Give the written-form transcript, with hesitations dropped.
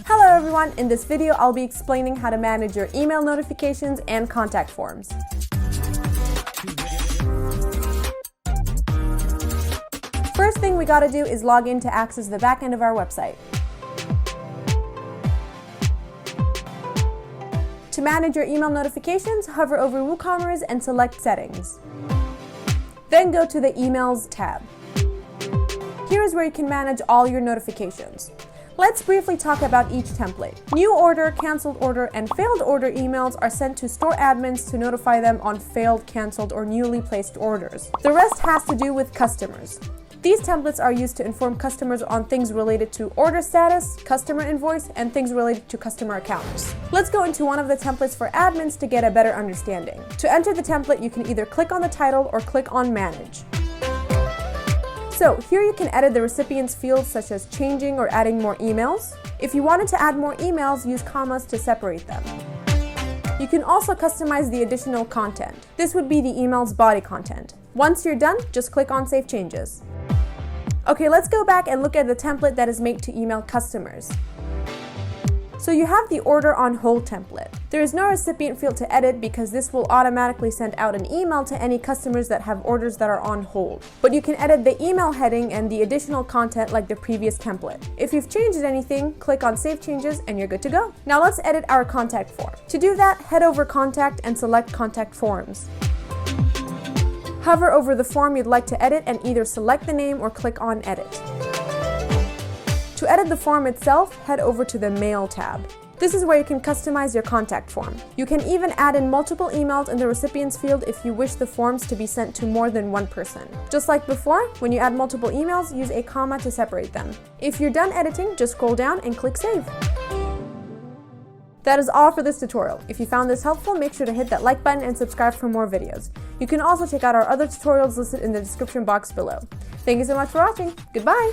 Hello everyone, in this video I'll be explaining how to manage your email notifications and contact forms. First thing we gotta do is log in to access the back end of our website. To manage your email notifications, hover over WooCommerce and select Settings. Then go to the Emails tab. Here is where you can manage all your notifications. Let's briefly talk about each template. New order, canceled order, and failed order emails are sent to store admins to notify them on failed, canceled, or newly placed orders. The rest has to do with customers. These templates are used to inform customers on things related to order status, customer invoice, and things related to customer accounts. Let's go into one of the templates for admins to get a better understanding. To enter the template, you can either click on the title or click on Manage. So here you can edit the recipient's fields such as changing or adding more emails. If you wanted to add more emails, use commas to separate them. You can also customize the additional content. This would be the email's body content. Once you're done, just click on Save Changes. Okay, let's go back and look at the template that is made to email customers. So you have the Order on Hold template. There is no recipient field to edit because this will automatically send out an email to any customers that have orders that are on hold. But you can edit the email heading and the additional content like the previous template. If you've changed anything, click on Save Changes and you're good to go. Now let's edit our contact form. To do that, head over Contact and select Contact Forms. Hover over the form you'd like to edit and either select the name or click on Edit. To edit the form itself, head over to the Mail tab. This is where you can customize your contact form. You can even add in multiple emails in the recipients field if you wish the forms to be sent to more than one person. Just like before, when you add multiple emails, use a comma to separate them. If you're done editing, just scroll down and click Save. That is all for this tutorial. If you found this helpful, make sure to hit that like button and subscribe for more videos. You can also check out our other tutorials listed in the description box below. Thank you so much for watching. Goodbye!